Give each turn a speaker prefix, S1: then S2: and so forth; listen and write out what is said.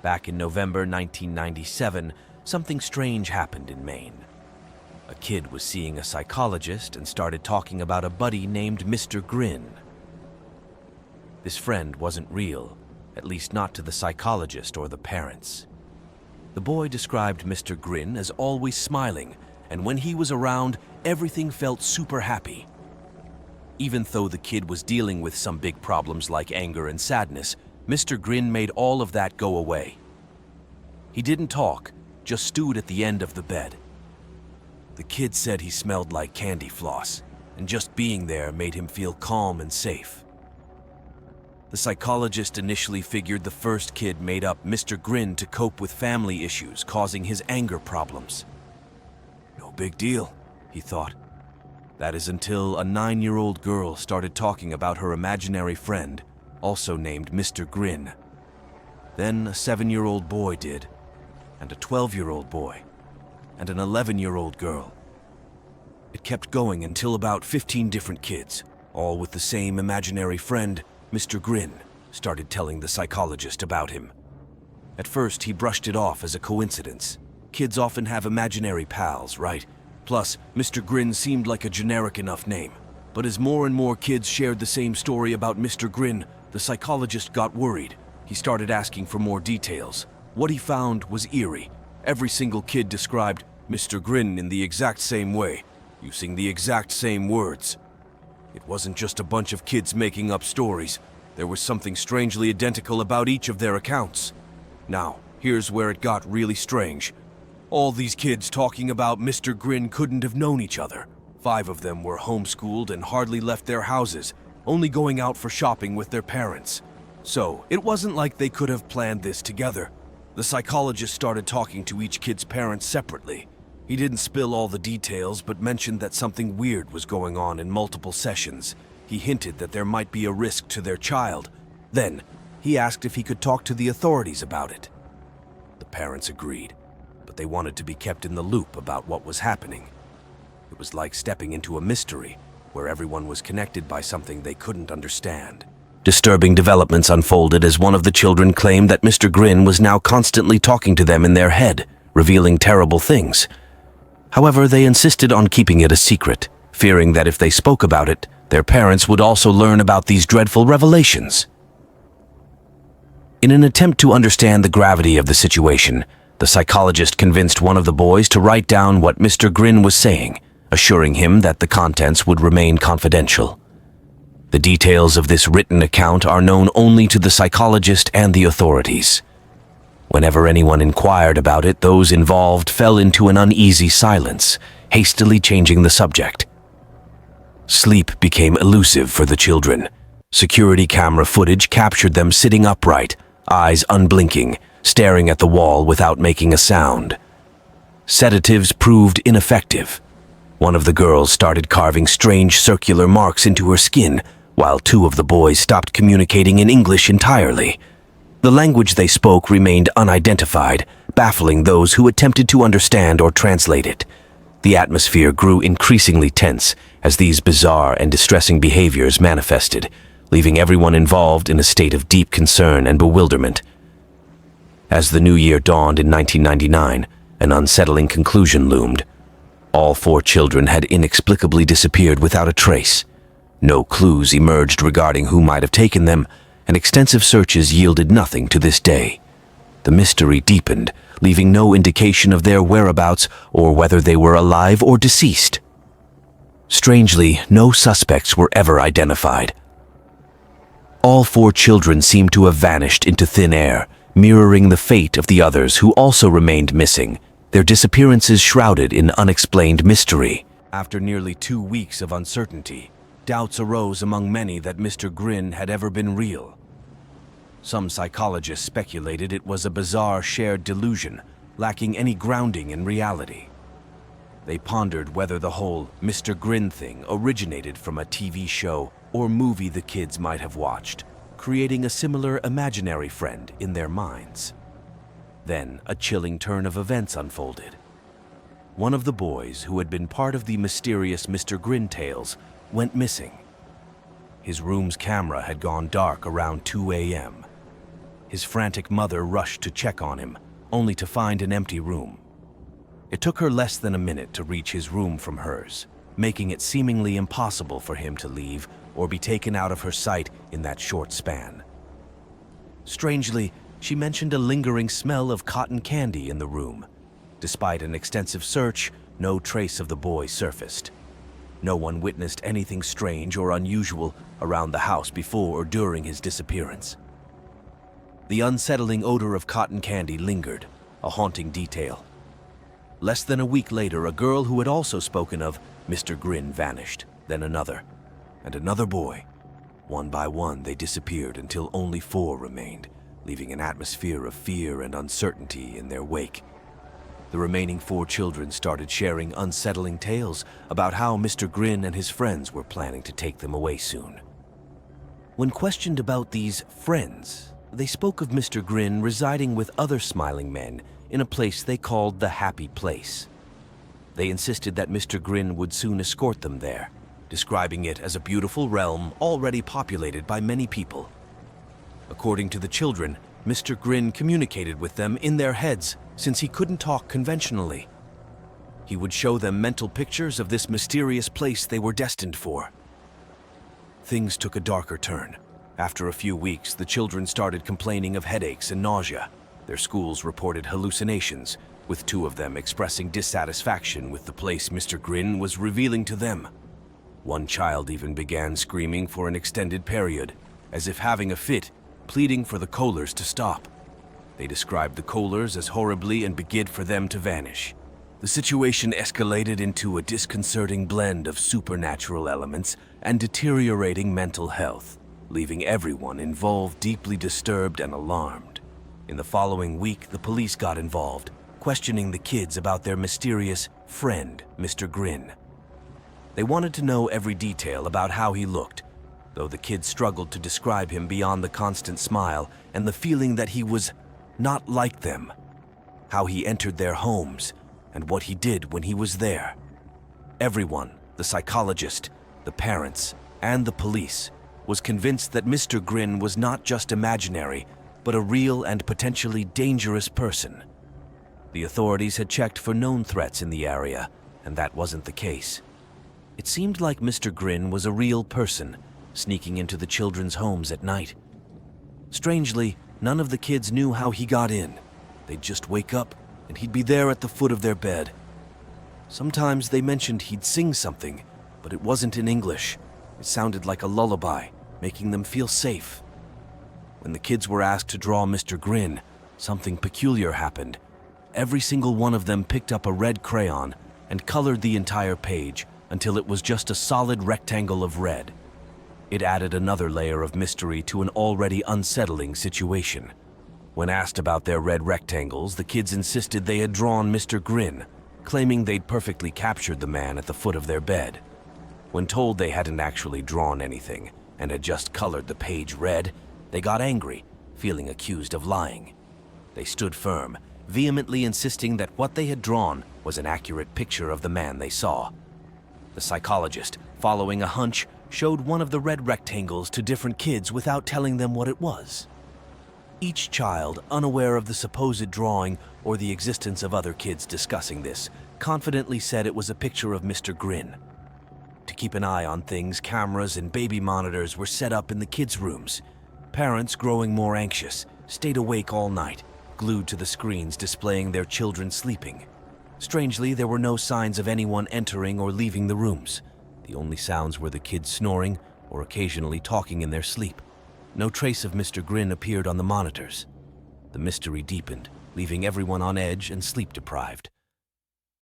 S1: Back in November 1997, something strange happened in Maine. A kid was seeing a psychologist and started talking about a buddy named Mr. Grin. This friend wasn't real, at least not to the psychologist or the parents. The boy described Mr. Grin as always smiling, and when he was around, everything felt super happy. Even though the kid was dealing with some big problems like anger and sadness, Mr. Grin made all of that go away. He didn't talk, just stood at the end of the bed. The kid said he smelled like candy floss, and just being there made him feel calm and safe. The psychologist initially figured the first kid made up Mr. Grin to cope with family issues causing his anger problems. No big deal, he thought. That is until a 9-year-old girl started talking about her imaginary friend, also named Mr. Grin. Then a 7-year-old boy did, and a 12-year-old boy, and an 11-year-old girl. It kept going until about 15 different kids, all with the same imaginary friend, Mr. Grin, started telling the psychologist about him. At first, he brushed it off as a coincidence. Kids often have imaginary pals, right? Plus, Mr. Grin seemed like a generic enough name. But as more and more kids shared the same story about Mr. Grin, the psychologist got worried. He started asking for more details. What he found was eerie. Every single kid described Mr. Grin in the exact same way, using the exact same words. It wasn't just a bunch of kids making up stories. There was something strangely identical about each of their accounts. Now, here's where it got really strange. All these kids talking about Mr. Grin couldn't have known each other. 5 of them were homeschooled and hardly left their houses, only going out for shopping with their parents. So, it wasn't like they could have planned this together. The psychologist started talking to each kid's parents separately. He didn't spill all the details, but mentioned that something weird was going on in multiple sessions. He hinted that there might be a risk to their child. Then, he asked if he could talk to the authorities about it. The parents agreed, but they wanted to be kept in the loop about what was happening. It was like stepping into a mystery, where everyone was connected by something they couldn't understand. Disturbing developments unfolded as one of the children claimed that Mr. Grin was now constantly talking to them in their head, revealing terrible things. However, they insisted on keeping it a secret, fearing that if they spoke about it, their parents would also learn about these dreadful revelations. In an attempt to understand the gravity of the situation, the psychologist convinced one of the boys to write down what Mr. Grin was saying, assuring him that the contents would remain confidential. The details of this written account are known only to the psychologist and the authorities. Whenever anyone inquired about it, those involved fell into an uneasy silence, hastily changing the subject. Sleep became elusive for the children. Security camera footage captured them sitting upright, eyes unblinking, staring at the wall without making a sound. Sedatives proved ineffective. One of the girls started carving strange circular marks into her skin, while 2 of the boys stopped communicating in English entirely. The language they spoke remained unidentified, baffling those who attempted to understand or translate it. The atmosphere grew increasingly tense as these bizarre and distressing behaviors manifested, leaving everyone involved in a state of deep concern and bewilderment. As the new year dawned in 1999, an unsettling conclusion loomed. All 4 children had inexplicably disappeared without a trace. No clues emerged regarding who might have taken them, and extensive searches yielded nothing to this day. The mystery deepened, leaving no indication of their whereabouts or whether they were alive or deceased. Strangely, no suspects were ever identified. All 4 children seemed to have vanished into thin air, mirroring the fate of the others who also remained missing, their disappearances shrouded in unexplained mystery. After nearly 2 weeks of uncertainty, doubts arose among many that Mr. Grin had ever been real. Some psychologists speculated it was a bizarre shared delusion, lacking any grounding in reality. They pondered whether the whole Mr. Grin thing originated from a TV show or movie the kids might have watched, creating a similar imaginary friend in their minds. Then a chilling turn of events unfolded. One of the boys who had been part of the mysterious Mr. Grin tales went missing. His room's camera had gone dark around 2 a.m. his frantic mother rushed to check on him, only to find an empty room. It took her less than a minute to reach his room from hers, making it seemingly impossible for him to leave or be taken out of her sight in that short span. Strangely, she mentioned a lingering smell of cotton candy in the room. Despite an extensive search, no trace of the boy surfaced. No one witnessed anything strange or unusual around the house before or during his disappearance. The unsettling odor of cotton candy lingered, a haunting detail. Less than a week later, a girl who had also spoken of Mr. Grin vanished, then another, and another boy. One by one, they disappeared until only 4 remained, leaving an atmosphere of fear and uncertainty in their wake. The remaining 4 children started sharing unsettling tales about how Mr. Grin and his friends were planning to take them away soon. When questioned about these friends, they spoke of Mr. Grin residing with other smiling men in a place they called the Happy Place. They insisted that Mr. Grin would soon escort them there, describing it as a beautiful realm already populated by many people. According to the children, Mr. Grin communicated with them in their heads since he couldn't talk conventionally. He would show them mental pictures of this mysterious place they were destined for. Things took a darker turn. After a few weeks, the children started complaining of headaches and nausea. Their schools reported hallucinations, with 2 of them expressing dissatisfaction with the place Mr. Grin was revealing to them. One child even began screaming for an extended period, as if having a fit, pleading for the Kohlers to stop. They described the Kohlers as horribly and begged for them to vanish. The situation escalated into a disconcerting blend of supernatural elements and deteriorating mental health, leaving everyone involved deeply disturbed and alarmed. In the following week, the police got involved, questioning the kids about their mysterious friend, Mr. Grin. They wanted to know every detail about how he looked, though the kids struggled to describe him beyond the constant smile and the feeling that he was not like them, how he entered their homes, and what he did when he was there. Everyone, the psychologist, the parents, and the police, was convinced that Mr. Grin was not just imaginary, but a real and potentially dangerous person. The authorities had checked for known threats in the area, and that wasn't the case. It seemed like Mr. Grin was a real person, sneaking into the children's homes at night. Strangely, none of the kids knew how he got in. They'd just wake up, and he'd be there at the foot of their bed. Sometimes they mentioned he'd sing something, but it wasn't in English. It sounded like a lullaby, making them feel safe. When the kids were asked to draw Mr. Grin, something peculiar happened. Every single one of them picked up a red crayon and colored the entire page until it was just a solid rectangle of red. It added another layer of mystery to an already unsettling situation. When asked about their red rectangles, the kids insisted they had drawn Mr. Grin, claiming they'd perfectly captured the man at the foot of their bed. When told they hadn't actually drawn anything and had just colored the page red, they got angry, feeling accused of lying. They stood firm, vehemently insisting that what they had drawn was an accurate picture of the man they saw. The psychologist, following a hunch, showed one of the red rectangles to different kids without telling them what it was. Each child, unaware of the supposed drawing or the existence of other kids discussing this, confidently said it was a picture of Mr. Grin. To keep an eye on things, cameras and baby monitors were set up in the kids' rooms. Parents, growing more anxious, stayed awake all night, glued to the screens displaying their children sleeping. Strangely, there were no signs of anyone entering or leaving the rooms. The only sounds were the kids snoring or occasionally talking in their sleep. No trace of Mr. Grin appeared on the monitors. The mystery deepened, leaving everyone on edge and sleep-deprived.